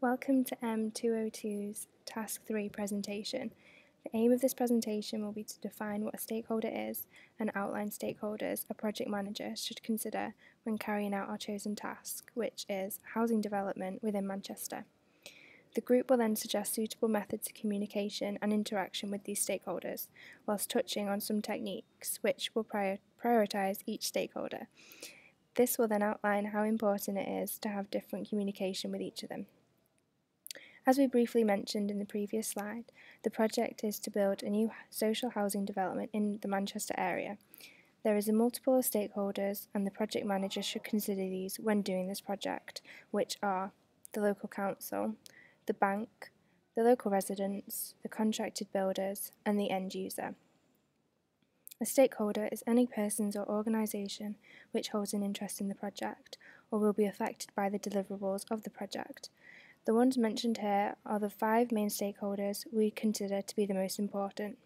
Welcome to M202's Task 3 presentation. The aim of this presentation will be to define what a stakeholder is and outline stakeholders a project manager should consider when carrying out our chosen task, which is housing development within Manchester. The group will then suggest suitable methods of communication and interaction with these stakeholders, whilst touching on some techniques which will prioritise each stakeholder. This will then outline how important it is to have different communication with each of them. As we briefly mentioned in the previous slide, the project is to build a new social housing development in the Manchester area. There is a multiple of stakeholders, and the project manager should consider these when doing this project, which are the local council, the bank, the local residents, the contracted builders, and the end user. A stakeholder is any persons or organisation which holds an interest in the project or will be affected by the deliverables of the project. The ones mentioned here are the 5 main stakeholders we consider to be the most important.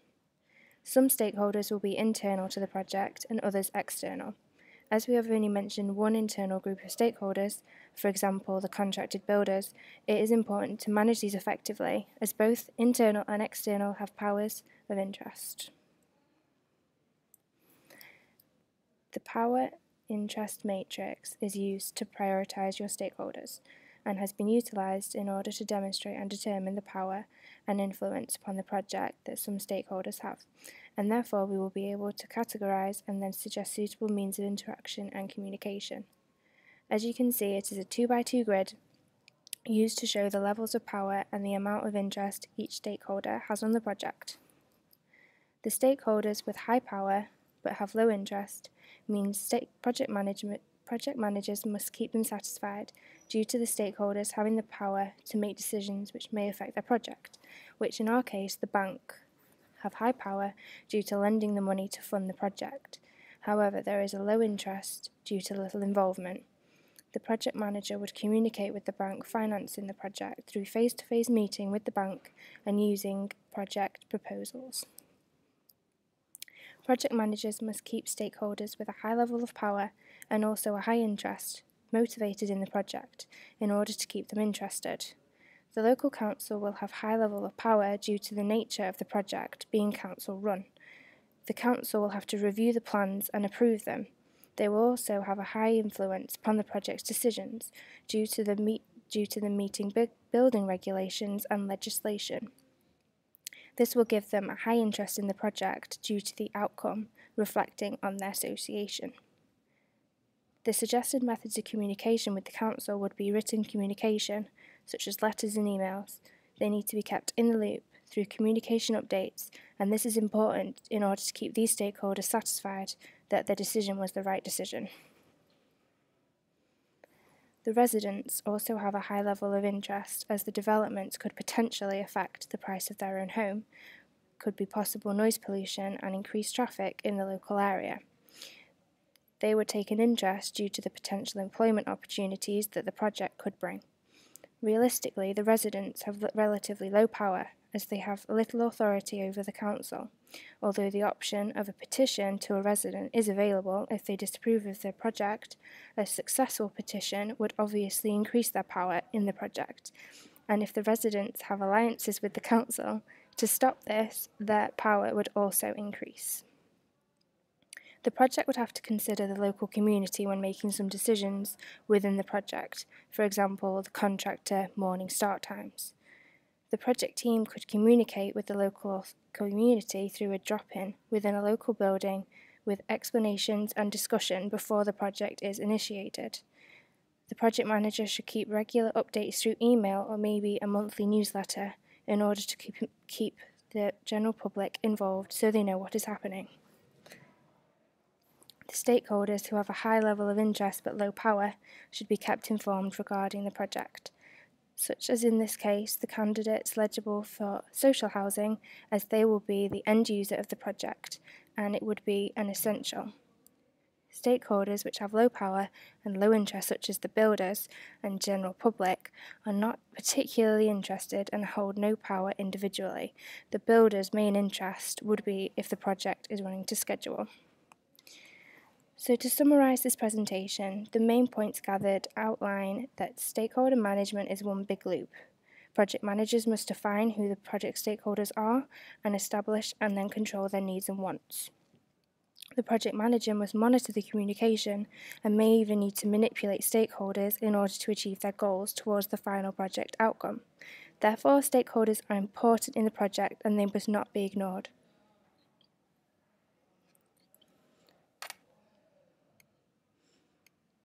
Some stakeholders will be internal to the project and others external. As we have only mentioned one internal group of stakeholders, for example the contracted builders, it is important to manage these effectively, as both internal and external have powers of interest. The power interest matrix is used to prioritise your stakeholders, and has been utilised in order to demonstrate and determine the power and influence upon the project that some stakeholders have, and therefore we will be able to categorise and then suggest suitable means of interaction and communication. As you can see, it is a 2x2 grid used to show the levels of power and the amount of interest each stakeholder has on the project. The stakeholders with high power but have low interest means project managers must keep them satisfied due to the stakeholders having the power to make decisions which may affect their project, which in our case the bank have high power due to lending the money to fund the project. However, there is a low interest due to little involvement. The project manager would communicate with the bank financing the project through face-to-face meeting with the bank and using project proposals. Project managers must keep stakeholders with a high level of power and also a high interest motivated in the project in order to keep them interested. The local council will have high level of power due to the nature of the project being council run. The council will have to review the plans and approve them. They will also have a high influence upon the project's decisions due to the meeting building regulations and legislation. This will give them a high interest in the project due to the outcome reflecting on their association. The suggested methods of communication with the council would be written communication, such as letters and emails. They need to be kept in the loop through communication updates, and this is important in order to keep these stakeholders satisfied that their decision was the right decision. The residents also have a high level of interest, as the developments could potentially affect the price of their own home, could be possible noise pollution and increased traffic in the local area. They would take an interest due to the potential employment opportunities that the project could bring. Realistically, the residents have relatively low power, as they have little authority over the council, although the option of a petition to a resident is available if they disapprove of their project. A successful petition would obviously increase their power in the project, and if the residents have alliances with the council to stop this, their power would also increase. The project would have to consider the local community when making some decisions within the project, for example, the contractor morning start times. The project team could communicate with the local community through a drop-in within a local building with explanations and discussion before the project is initiated. The project manager should keep regular updates through email or maybe a monthly newsletter in order to keep the general public involved so they know what is happening. The stakeholders who have a high level of interest but low power should be kept informed regarding the project, such as in this case the candidates eligible for social housing, as they will be the end user of the project and it would be an essential. Stakeholders which have low power and low interest, such as the builders and general public, are not particularly interested and hold no power individually. The builders' main interest would be if the project is running to schedule. So to summarise this presentation, the main points gathered outline that stakeholder management is one big loop. Project managers must define who the project stakeholders are and establish and then control their needs and wants. The project manager must monitor the communication and may even need to manipulate stakeholders in order to achieve their goals towards the final project outcome. Therefore, stakeholders are important in the project and they must not be ignored.